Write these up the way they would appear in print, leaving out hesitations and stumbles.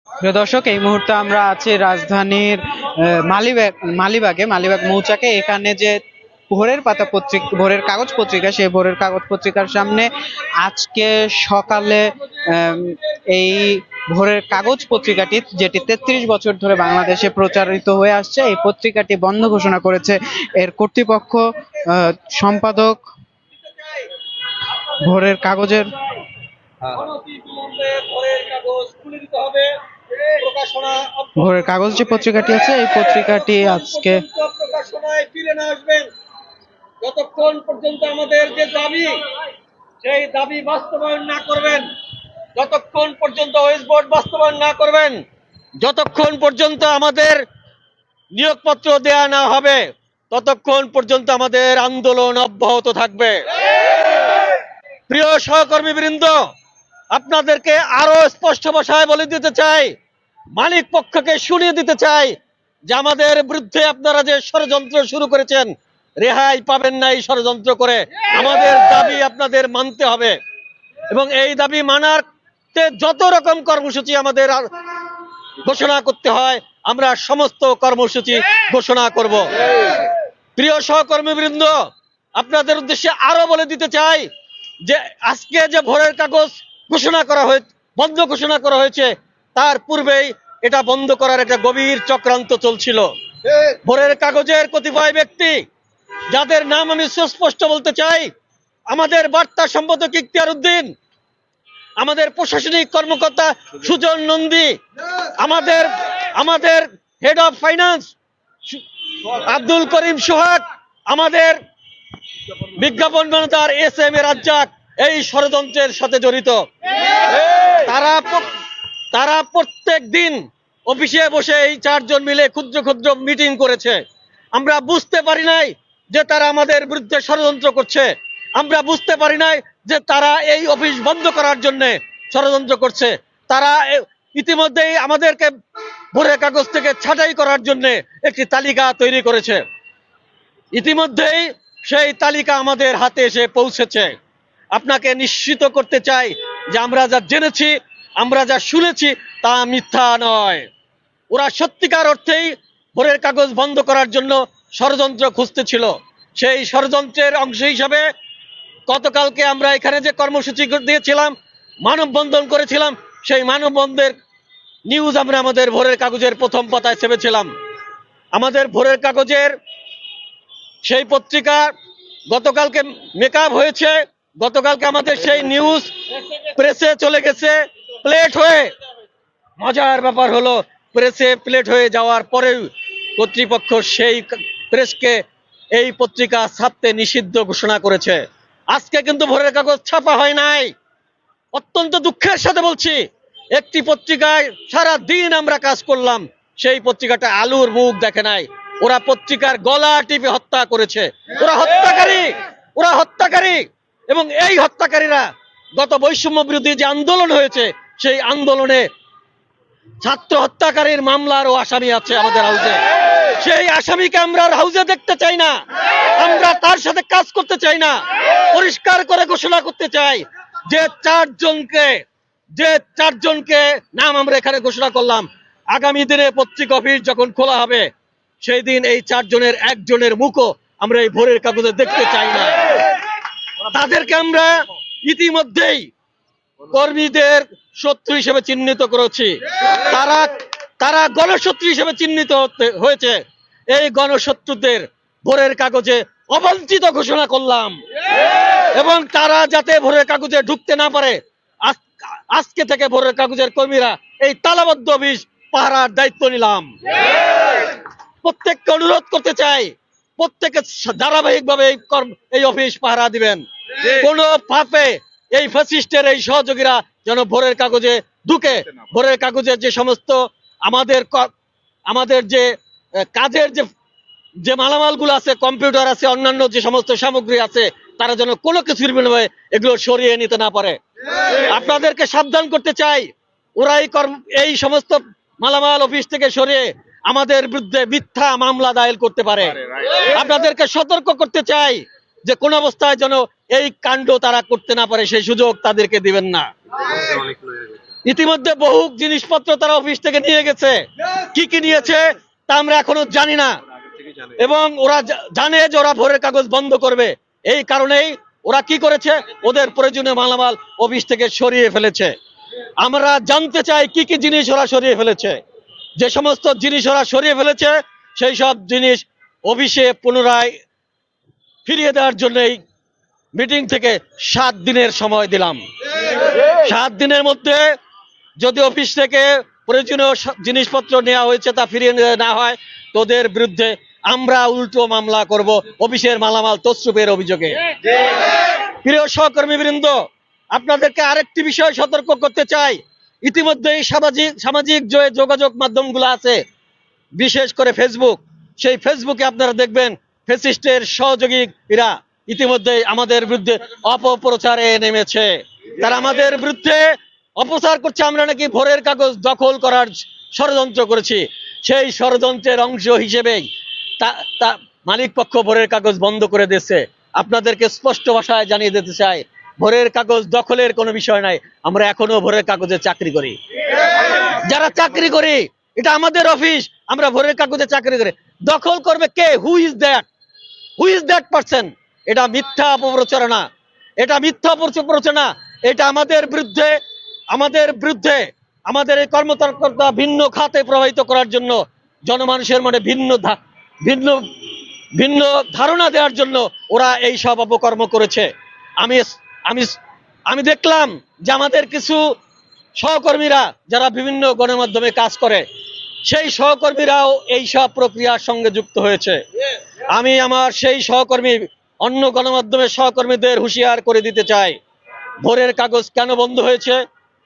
প্রিয় দর্শক, এই মুহূর্তে আমরা আছি রাজধানীর মালিবাগ মৌচাকে। এখানে যে ভোরের কাগজ পত্রিকা, সেই ভোরের কাগজ পত্রিকার সামনে আজকে সকালে এই ভোরের কাগজ পত্রিকাটি, যেটি ৩৩ বছর ধরে বাংলাদেশে প্রচারিত হয়ে আসছে, এই পত্রিকাটি বন্ধ ঘোষণা করেছে এর কর্তৃপক্ষ। সম্পাদক ভোরের কাগজের ভোরের কাগজ যে পত্রিকাটি আছে, এই পত্রিকাটি আজকে প্রকাশনায় ফিরে না আসবেন যতক্ষণ পর্যন্ত আমাদের যে দাবি, সেই দাবি বাস্তবায়ন না করবেন, যতক্ষণ পর্যন্ত ওয়েস বোর্ড বাস্তবায়ন না করবেন, যতক্ষণ পর্যন্ত আমাদের নিয়োগপত্র দেয়া না হবে, ততক্ষণ পর্যন্ত আমাদের আন্দোলন অব্যাহত থাকবে। প্রিয় সহকর্মীবৃন্দ, আপনাদেরকে আরো স্পষ্ট ভাষায় বলে দিতে চাই, মালিক পক্ষকে শুনিয়ে দিতে চাই যে আমাদের বিরুদ্ধে আপনারা যে ষড়যন্ত্র শুরু করেছেন, রেহাই পাবেন না এই ষড়যন্ত্র করে। আমাদের দাবি আপনাদের মানতে হবে এবং এই দাবি মানার যত রকম কর্মসূচি আমাদের ঘোষণা করতে হয়, আমরা সমস্ত কর্মসূচি ঘোষণা করব। প্রিয় সহকর্মীবৃন্দ, আপনাদের উদ্দেশ্যে আরো বলে দিতে চাই যে আজকে যে ভোরের কাগজ বন্ধ ঘোষণা করা হয়েছে, তার পূর্বেই এটা বন্ধ করার একটা গভীর চক্রান্ত চলছিল। ভোরের কাগজের কতিপয় ব্যক্তি, যাদের নাম আমি সুস্পষ্ট বলতে চাই, আমাদের বার্তা সম্পাদক ইখতিয়ার উদ্দিন, আমাদের প্রশাসনিক কর্মকর্তা সুজন নন্দী, আমাদের head of finance Abdul Karim সোহাগ, আমাদের বিজ্ঞাপন ম্যানেজার SM এ রাজ্জাক এই ষড়যন্ত্রের সাথে জড়িত। তারা প্রত্যেক দিন অফিসে বসে এই 4 জন মিলে ক্ষুদ্র ক্ষুদ্র মিটিং করেছে। আমরা বুঝতে পারি নাই যে তারা আমাদের বিরুদ্ধে ষড়যন্ত্র করছে। আমরা বুঝতে পারি নাই যে তারা এই অফিস বন্ধ করার জন্য ষড়যন্ত্র করছে। তারা ইতিমধ্যেই আমাদেরকে ভোরের কাগজ থেকে ছাঁটাই করার জন্য একটি তালিকা তৈরি করেছে। ইতিমধ্যেই সেই তালিকা আমাদের হাতে এসে পৌঁছেছে। আপনাকে নিশ্চিত করতে চাই যে আমরা যা জেনেছি, আমরা যা শুনেছি, তা মিথ্যা নয়। ওরা সত্যিকার অর্থেই ভোরের কাগজ বন্ধ করার জন্য ষড়যন্ত্র খুঁজতেছিল। সেই ষড়যন্ত্রের অংশ হিসাবে গতকালকে আমরা এখানে যে কর্মসূচি দিয়েছিলাম, মানববন্ধন করেছিলাম, সেই মানববন্ধনের নিউজ আমরা আমাদের ভোরের কাগজের প্রথম পাতায় ছেপেছিলাম। আমাদের ভোরের কাগজের সেই পত্রিকা গতকালকে মেকআপ হয়েছে। গতকালকে আমাদের সেই নিউজ প্রেসে চলে গেছে প্লেট হয়ে। মজার ব্যাপার হলো, প্রেসে প্লেট হয়ে যাওয়ার পরেও কর্তৃপক্ষ সেই প্রেসকে এই পত্রিকা ছাপতে নিষিদ্ধ ঘোষণা করেছে। আজকে কিন্তু ভোরের কাগজ ছাপা হয় নাই। অত্যন্ত দুঃখের সাথে বলছি, একটি পত্রিকায় সারা দিন আমরা কাজ করলাম, সেই পত্রিকাটা আলুর মুখ দেখে নাই। ওরা পত্রিকার গলা টিপে হত্যা করেছে। ওরা হত্যাকারী এবং এই হত্যাকারীরা গত বৈষম্য বিরোধী যে আন্দোলন হয়েছে, সেই আন্দোলনে ছাত্র হত্যাকারীর মামলারও আসামি আছে আমাদের হাউজে। সেই আসামিকে আমরা হাউজে দেখতে চাই না, আমরা তার সাথে কাজ করতে চাই না। পরিষ্কার করে ঘোষণা করতে চাই যে যে চারজনকে নাম আমরা এখানে ঘোষণা করলাম, আগামী দিনে পত্রিকা অফিস যখন খোলা হবে, সেই দিন এই 4 জনের একজনের মুখও আমরা এই ভোরের কাগজে দেখতে চাই না। তাদেরকে আমরা ইতিমধ্যেই কর্মীদের শত্রু হিসেবে চিহ্নিত করেছি। তারা গণশত্রু হিসেবে চিহ্নিত হয়েছে। এই গণশত্রুদের ভোরের কাগজে অবাঞ্ছিত ঘোষণা করলাম এবং তারা যাতে ভোরের কাগজে ঢুকতে না পারে, আজকে থেকে ভোরের কাগজের কর্মীরা এই তালাবদ্ধ অফিস পাহারার দায়িত্ব নিলাম। প্রত্যেককে অনুরোধ করতে চাই, প্রত্যেকে ধারাবাহিকভাবে এই অফিস পাহারা দিবেন। কোন পাপে এই ফ্যাসিস্টের এই সহযোগীরা যেন ভোরের কাগজে ঢুকে, ভোরের কাগজের যে সমস্ত আমাদের যে কাজের যে মালামালগুলো আছে, কম্পিউটার আছে, অন্যান্য যে সমস্ত সামগ্রী আছে, তারা যেন কোনো কিছুর বিনিময়ে এগুলো সরিয়ে নিতে না পারে। আপনাদেরকে সাবধান করতে চাই, ওরাই এই সমস্ত মালামাল অফিস থেকে সরিয়ে আমাদের বিরুদ্ধে মিথ্যা মামলা দায়ের করতে পারে। আপনাদেরকে সতর্ক করতে চাই যে কোন অবস্থায় যেন এই কাণ্ড তারা করতে না পারে, সেই সুযোগ তাদেরকে দিবেন না। ইতিমধ্যে বহু জিনিসপত্র তারা অফিস থেকে নিয়ে গেছে। কি কি নিয়েছে তা আমরা এখনো জানি না, এবং ওরা জানে যে ওরা ভোরের কাগজ বন্ধ করবে। এই কারণেই ওরা কি করেছে, ওদের প্রয়োজনীয় মালামাল অফিস থেকে সরিয়ে ফেলেছে। আমরা জানতে চাই কি কি জিনিস ওরা সরিয়ে ফেলেছে। যে সমস্ত জিনিস ওরা সরিয়ে ফেলেছে সেই সব জিনিস অফিসে পুনরায় ফিরিয়ে দেওয়ার জন্য এই মিটিং থেকে 7 দিনের সময় দিলাম। 7 দিনের মধ্যে যদি অফিস থেকে প্রয়োজনীয় জিনিসপত্র নেওয়া হয়েছে তা ফিরিয়ে না হয়, তোদের বিরুদ্ধে আমরা উল্টো মামলা করব অফিসের মালামাল তছরূপের অভিযোগে। প্রিয় সহকর্মীবৃন্দ, আপনাদেরকে আরেকটি বিষয় সতর্ক করতে চাই। ইতিমধ্যে সামাজিক যে যোগাযোগ মাধ্যমগুলো আছে, বিশেষ করে ফেসবুক, সেই ফেসবুকে আপনারা দেখবেন ফ্যাসিস্টের সহযোগীরা ইতিমধ্যে আমাদের বিরুদ্ধে অপপ্রচারে নেমেছে। তারা আমাদের বিরুদ্ধে অপপ্রচার করছে আমরা নাকি ভোরের কাগজ দখল করার ষড়যন্ত্র করেছি। সেই ষড়যন্ত্রের অংশ হিসেবেই তা মালিক পক্ষ ভোরের কাগজ বন্ধ করে দিয়েছে। আপনাদেরকে স্পষ্ট ভাষায় জানিয়ে দিতে চাই, ভোরের কাগজ দখলের কোনো বিষয় নাই। আমরা এখনো ভোরের কাগজে চাকরি করি। যারা চাকরি করি, এটা আমাদের অফিস, আমরা ভোরের কাগজে চাকরি করি। দখল করবে কে? Who is that person? এটা মিথ্যা অপপ্রচারণা, এটা মিথ্যা অপপ্রচারণা। এটা আমাদের বিরুদ্ধে আমাদের এই কর্মতৎপরতা ভিন্ন খাতে প্রবাহিত করার জন্য, জনমানুষের মনে ভিন্ন ধারণা দেওয়ার জন্য ওরা এই সব অপকর্ম করেছে। আমি দেখলাম যে আমাদের কিছু সহকর্মীরা যারা বিভিন্ন গণমাধ্যমে কাজ করে, সেই সহকর্মীরাও এই সব প্রক্রিয়ার সঙ্গে যুক্ত হয়েছে। আমি আমার সেই অন্য গণমাধ্যমের সহকর্মীদের হুঁশিয়ার করে দিতে চাই, ভোরের কাগজ কেন বন্ধ হয়েছে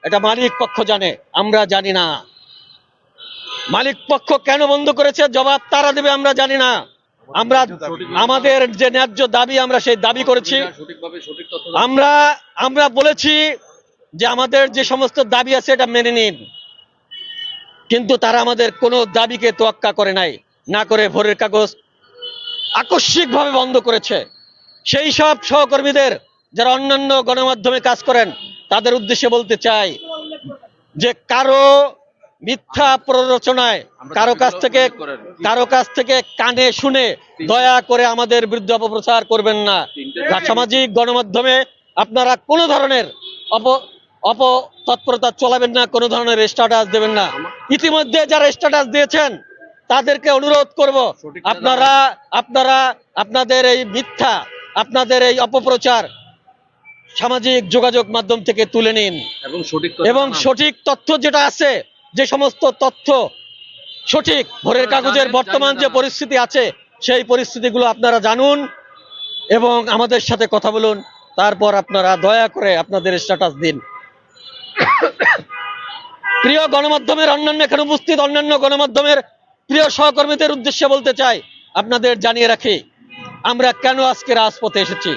এটা মালিক পক্ষ জানে, আমরা জানি না। মালিক পক্ষ কেন বন্ধ করেছে জবাব তারা দেবে, আমরা জানি না। আমাদের যে ন্যায্য দাবি, আমরা সেই দাবি করেছি। আমরা বলেছি যে আমাদের যে সমস্ত দাবি আছে এটা মেনে নিন, কিন্তু তারা আমাদের কোনো দাবিকে তোয়াক্কা করে নাই, না করে ভোরের কাগজ আকস্মিকভাবে বন্ধ করেছে। সেই সব সহকর্মীদের যারা অন্যান্য গণমাধ্যমে কাজ করেন, তাদের উদ্দেশ্যে বলতে চাই যে কারো মিথ্যা প্ররোচনায় কারো কাছ থেকে কানে শুনে দয়া করে আমাদের বিরুদ্ধে অপপ্রচার করবেন না। সামাজিক গণমাধ্যমে আপনারা কোনো ধরনের অপতৎপরতা চলাবেন না, কোনো ধরনের স্ট্যাটাস দেবেন না। ইতিমধ্যে যারা স্ট্যাটাস দিয়েছেন তাদেরকে অনুরোধ করব, আপনারা আপনাদের এই মিথ্যা, আপনাদের এই অপপ্রচার সামাজিক যোগাযোগ মাধ্যম থেকে তুলে নিন, এবং সঠিক তথ্য যেটা আছে, যে সমস্ত তথ্য সঠিক, ভোরের কাগজের বর্তমান যে পরিস্থিতি আছে সেই পরিস্থিতিগুলো আপনারা জানুন এবং আমাদের সাথে কথা বলুন। তারপর আপনারা দয়া করে আপনাদের স্ট্যাটাস দিন। প্রিয় গণমাধ্যমের এখানে উপস্থিত অন্যান্য গণমাধ্যমের প্রিয় সহকর্মীদের উদ্দেশ্যে বলতে চাই, আপনাদের জানিয়ে রাখি আমরা কেন আজকে রাজপথে এসেছি।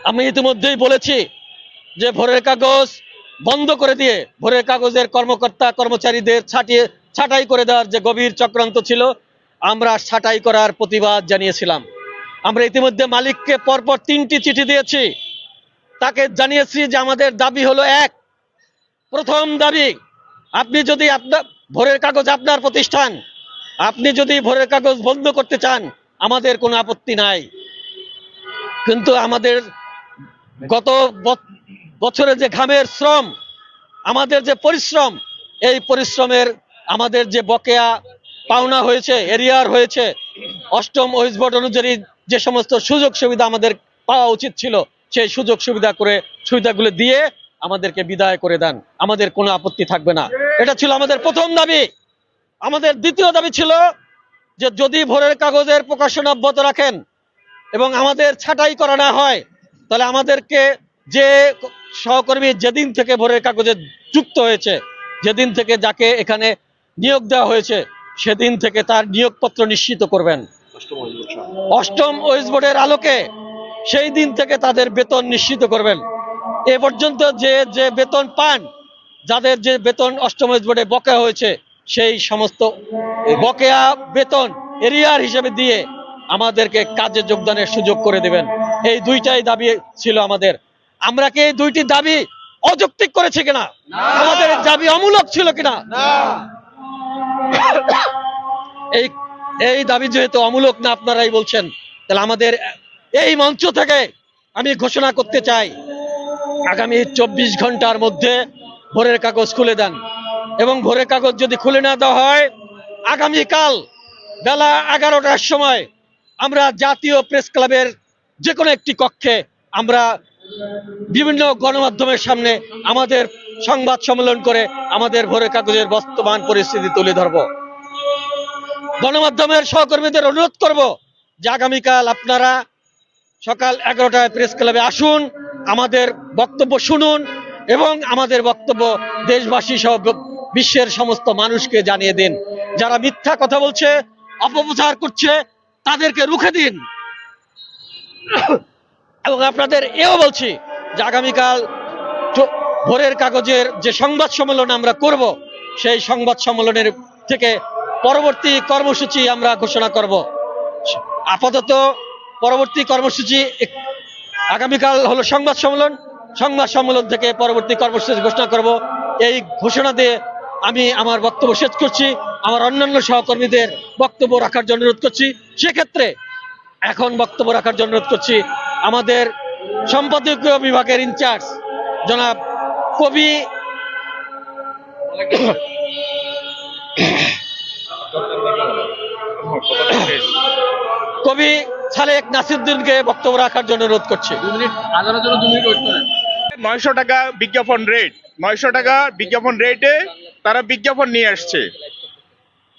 আমি ইতিমধ্যেই বলেছি যে ভোরের কাগজ বন্ধ করে দিয়ে ভোরের কাগজের কর্মকর্তা কর্মচারীদের ছাঁটাই করে দেওয়ার যে গভীর চক্রান্ত ছিল, আমরা ছাঁটাই করার প্রতিবাদ জানিয়েছিলাম। আমরা ইতিমধ্যে মালিককে পরপর 3টি চিঠি দিয়েছি। তাকে জানিয়েছি যে আমাদের দাবি হলো, এক, প্রথম দাবি, আপনি যদি ভোরের কাগজ আপনার প্রতিষ্ঠান, আপনি যদি ভোরের কাগজ বন্ধ করতে চান আমাদের কোনো আপত্তি নাই, কিন্তু আমাদের গত বছরে যে ঘামের শ্রম, আমাদের যে পরিশ্রম, এই পরিশ্রমের আমাদের যে বকেয়া পাওনা হয়েছে, এরিয়ার হয়েছে, 8ম ওয়েজ বোর্ড অনুযায়ী যে সমস্ত সুযোগ সুবিধা আমাদের পাওয়া উচিত ছিল, সেই সুযোগ সুবিধাগুলো দিয়ে আমাদেরকে বিদায় করে দেন, আমাদের কোনো আপত্তি থাকবে না। এটা ছিল আমাদের প্রথম দাবি। আমাদের দ্বিতীয় দাবি ছিল যে যদি ভোরের কাগজের প্রকাশনা অব্যাহত রাখেন এবং আমাদের ছাঁটাই করা না হয়, তাহলে আমাদেরকে যে সহকর্মী যেদিন থেকে ভোরের কাগজে যুক্ত হয়েছে, যেদিন থেকে যাকে এখানে নিয়োগ দেওয়া হয়েছে, সেদিন থেকে তার নিয়োগপত্র নিশ্চিত করবেন। 8ম ওয়েজ বোর্ডের আলোকে সেই দিন থেকে তাদের বেতন নিশ্চিত করবেন। এ পর্যন্ত যে বেতন পান, যাদের যে বেতন 8ম ওয়েজ বোর্ডে বকেয়া হয়েছে, সেই সমস্ত বকেয়া বেতন এরিয়ার হিসেবে দিয়ে আমাদেরকে কাজে যোগদানের সুযোগ করে দেবেন। এই 2টাই দাবি ছিল আমাদের। আমরা কি এই 2টি দাবি অযৌক্তিক করেছে কিনা, আমাদের দাবি অমূলক ছিল কিনা। এই এই দাবি যেহেতু অমূলক না আপনারাই বলছেন, তাহলে আমাদের এই মঞ্চ থেকে আমি ঘোষণা করতে চাই, আগামী 24 ঘন্টার মধ্যে ভোরের কাগজ খুলে দেন। এবং ভোরের কাগজ যদি খুলে না দেওয়া হয়, আগামীকাল বেলা 11টার সময় আমরা জাতীয় প্রেস ক্লাবের যে কোনো একটি কক্ষে আমরা বিভিন্ন গণমাধ্যমের সামনে আমাদের সংবাদ সম্মেলন করে আমাদের ভোরের কাগজের বর্তমান পরিস্থিতি তুলে ধরব। গণমাধ্যমের সহকর্মীদের অনুরোধ করব যে আগামীকাল আপনারা সকাল 11টায় প্রেস ক্লাবে আসুন, আমাদের বক্তব্য শুনুন এবং আমাদের বক্তব্য দেশবাসী সহ বিশ্বের সমস্ত মানুষকে জানিয়ে দিন। যারা মিথ্যা কথা বলছে, অপপ্রচার করছে, তাদেরকে রুখে দিন। এবং আপনাদের এও বলছি যে আগামীকাল ভোরের কাগজের যে সংবাদ সম্মেলন আমরা করব, সেই সংবাদ সম্মেলনের থেকে পরবর্তী কর্মসূচি আমরা ঘোষণা করব। আপাতত পরবর্তী কর্মসূচি আগামীকাল হলো সংবাদ সম্মেলন, সংবাদ সম্মেলন থেকে পরবর্তী কর্মসূচি ঘোষণা করব। এই ঘোষণা দিয়ে আমি আমার বক্তব্য শেষ করছি। আমার অন্যান্য সহকর্মীদের বক্তব্য রাখার জন্য অনুরোধ করছি। সেক্ষেত্রে এখন বক্তব্য রাখার জন্য অনুরোধ করছি আমাদের সম্পাদকীয় বিভাগের ইনচার্জ জনাব কবি সালেক নাসিরউদ্দিনকে বক্তব্য রাখার জন্য অনুরোধ করছি। 900 টাকা বিজ্ঞাপন রেট, 900 টাকা বিজ্ঞাপন রেটে তারা বিজ্ঞাপন নিয়ে আসছে।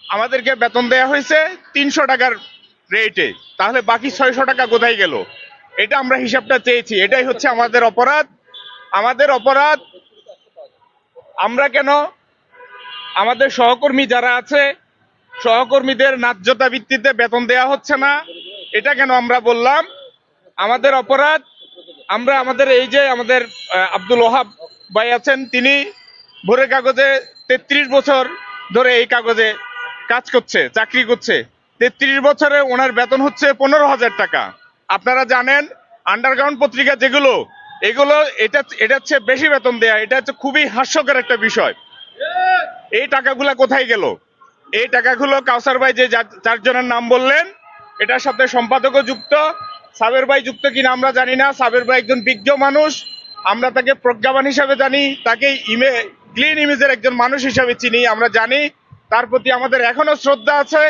আমাদেরকে বেতন দেয়া হয়েছে 300 টাকার রেটে, তাহলে বাকি 600 টাকা কোথায় গেল? এটা আমরা হিসাবটা চেয়েছি। এটাই হচ্ছে আমাদের অপরাধ। আমাদের অপরাধ, আমরা কেন আমাদের সহকর্মী যারা আছে, সহকর্মীদের ন্যায্যতা ভিত্তিতে বেতন দেয়া হচ্ছে না, এটা কেন আমরা বললাম? আমাদের অপরাধ, আমরা আমাদের এই যে আমাদের আব্দুল ওহাব ভাই আছেন, তিনি ভোরের কাগজে 33 বছর ধরে এই কাগজে কাজ করছে, চাকরি করছে। 33 বছরে ওনার বেতন হচ্ছে 15,000 টাকা। আপনারা জানেন আন্ডারগ্রাউন্ড পত্রিকা যেগুলো, এগুলো এটা হচ্ছে বেশি বেতন দেয়া। এটা হচ্ছে খুবই হাস্যকর একটা বিষয়। এই টাকাগুলা কোথায় গেল? এই টাকাগুলো কাউসার ভাই যে 4 জনের নাম বললেন, এটার সাথে সম্পাদকও যুক্ত, সাবের ভাই যুক্ত কিনা আমরা জানি না। সাবের ভাই একজন বিজ্ঞ মানুষ, আমরা তাকে প্রজ্ঞাবান হিসাবে জানি, তাকে ক্লিন ইমেজের একজন মানুষ হিসাবে চিনি, আমরা জানি। তার প্রতি আমাদের এখনো শ্রদ্ধা আছে।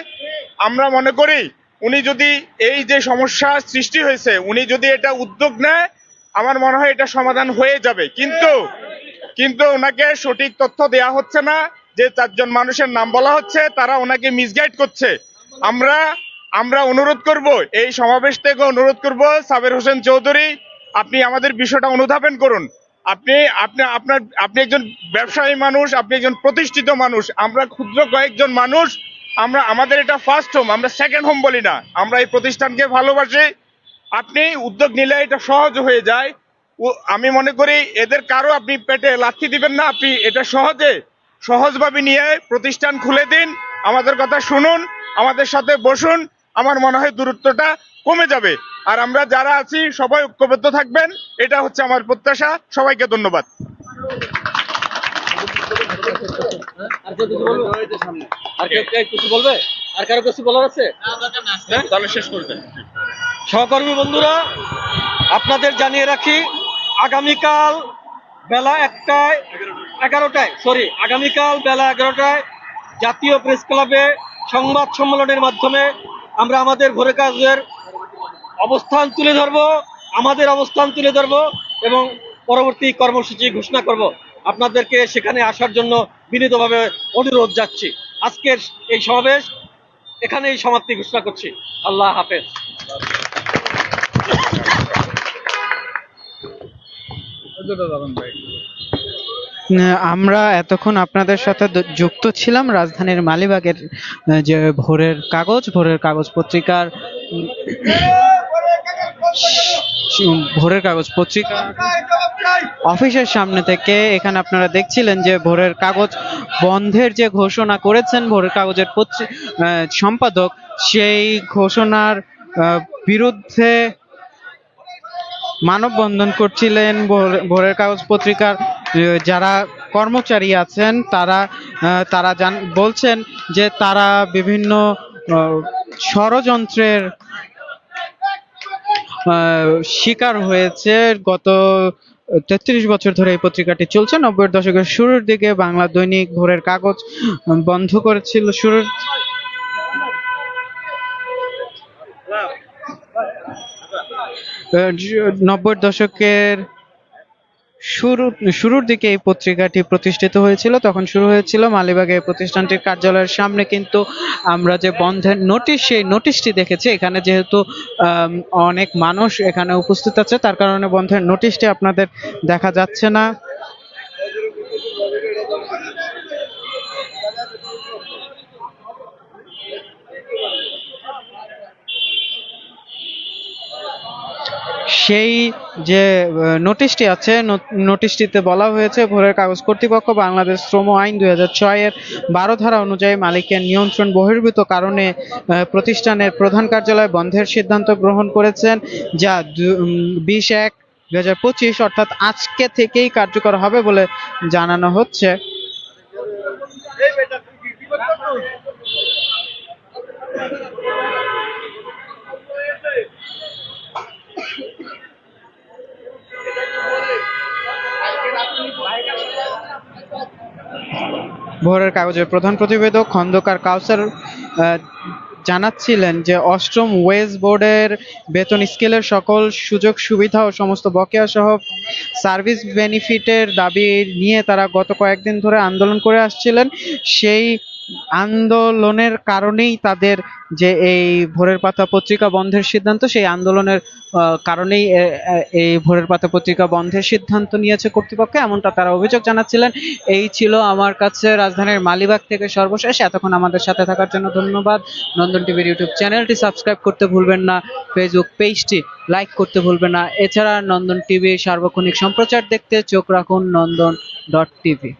আমরা মনে করি উনি যদি এই যে সমস্যা সৃষ্টি হয়েছে, উনি যদি এটা উদ্যোগ নেয়, আমার মনে হয় এটা সমাধান হয়ে যাবে। কিন্তু ওনাকে সঠিক তথ্য দেয়া হচ্ছে না। যে 4 জন মানুষের নাম বলা হচ্ছে, তারা ওনাকে মিসগাইড করছে। আমরা অনুরোধ করব, এই সমাবেশ থেকে অনুরোধ করব, সাবের হোসেন চৌধুরী, আপনি আমাদের বিষয়টা অনুধাবন করুন। আপনি একজন ব্যবসায়ী মানুষ, আপনি একজন প্রতিষ্ঠিত মানুষ। আমরা ক্ষুদ্র কয়েকজন মানুষ, আমাদের এটা ফার্স্ট হোম, আমরা সেকেন্ড হোম বলি না। আমরা এই প্রতিষ্ঠানকে ভালোবাসি। আপনি উদ্যোগ নিলে এটা সহজ হয়ে যায়। আমি মনে করি এদের কারো আপনি পেটে লাথি দিবেন না, আপনি এটা সহজভাবে নিয়ে প্রতিষ্ঠান খুলে দিন, আমাদের কথা শুনুন, আমাদের সাথে বসুন। আমার মনে হয় দূরত্বটা কমে যাবে। আর আমরা যারা আছি সবাই ঐক্যবদ্ধ থাকবেন, এটা হচ্ছে আমার প্রত্যাশা। সবাইকে ধন্যবাদ। সহকর্মী বন্ধুরা, আপনাদের জানিয়ে রাখি, আগামীকাল বেলা 11টায় জাতীয় প্রেস ক্লাবে সংবাদ সম্মেলনের মাধ্যমে আমরা আমাদের ভোরের কাগজের অবস্থান তুলে ধরব এবং পরবর্তী কর্মসূচি ঘোষণা করব। আপনাদেরকে সেখানে আসার জন্য বিনীতভাবে অনুরোধ যাচ্ছি। আজকের এই সমাবেশ এখানেই সমাপ্তি ঘোষণা করছি। আল্লাহ হাফেজ। আমরা এতক্ষণ আপনাদের সাথে যুক্ত ছিলাম রাজধানীর মালিবাগের যে ভোরের কাগজ পত্রিকার অফিসের সামনে থেকে। এখানে আপনারা দেখছিলেন যে ভোরের কাগজ বন্ধের যে ঘোষণা করেছেন ভোরের কাগজের সম্পাদক, সেই ঘোষণার বিরুদ্ধে মানববন্ধন করছিলেন ভোরের কাগজ পত্রিকার যারা কর্মচারী আছেন তারা তারা বলছেন যে তারা বিভিন্ন ষড়যন্ত্রের শিকার হয়েছে। গত ৩৩ বছর ধরে এই পত্রিকাটি চলছে। ৯০-এর দশকের শুরুর দিকে বাংলা দৈনিক ভোরের কাগজ বন্ধ করেছিল। ৯০-এর দশকের শুরুর দিকে এই পত্রিকাটি প্রতিষ্ঠিত হয়েছিল। তখন শুরু হয়েছিল মালিবাগে এই প্রতিষ্ঠানটির কার্যালয়ের সামনে। কিন্তু আমরা যে বন্ধের নোটিশ, সেই নোটিশটি দেখেছি। এখানে যেহেতু অনেক মানুষ এখানে উপস্থিত আছে, তার কারণে বন্ধের নোটিশটি আপনাদের দেখা যাচ্ছে না। সেই যে নোটিশটি আছে, নোটিশটিতে বলা হয়েছে ভোরের কাগজ কর্তৃপক্ষ বাংলাদেশ শ্রম আইন ২০০৬-এর ১২ ধারা অনুযায়ী মালিকের নিয়ন্ত্রণ বহির্ভূত কারণে প্রতিষ্ঠানের প্রধান কার্যালয় বন্ধের সিদ্ধান্ত গ্রহণ করেছেন, যা ২০/১/২০২৫ অর্থাৎ আজকে থেকেই কার্যকর হবে বলে জানানো হচ্ছে। ভোরের কাগজের প্রধান প্রতিবেদক খন্দকার কাউসার জানাচ্ছিলেন যে অষ্টম ওয়েজ বোর্ডের বেতন স্কেলের সকল সুযোগ সুবিধা ও সমস্ত বকেয়া সহ সার্ভিস বেনিফিটের দাবি নিয়ে তারা গত কয়েকদিন ধরে আন্দোলন করে আসছিলেন। সেই আন্দোলনের কারণেই তাদের যে এই ভোরের পাতা পত্রিকা বন্ধের সিদ্ধান্ত, সেই আন্দোলনের কারণেই এই ভোরের পাতা পত্রিকা বন্ধের সিদ্ধান্ত নিয়েছে কর্তৃপক্ষ, এমনটা তারা অভিযোগ জানাচ্ছিলেন। এই ছিল আমার কাছে রাজধানীর মালিবাগ থেকে সর্বশেষ। এতক্ষণ আমাদের সাথে থাকার জন্য ধন্যবাদ। নন্দন টিভির ইউটিউব চ্যানেলটি সাবস্ক্রাইব করতে ভুলবেন না, ফেসবুক পেজটি লাইক করতে ভুলবেন না। এছাড়া নন্দন টিভির সার্বক্ষণিক সম্প্রচার দেখতে চোখ রাখুন নন্দন.টিভি।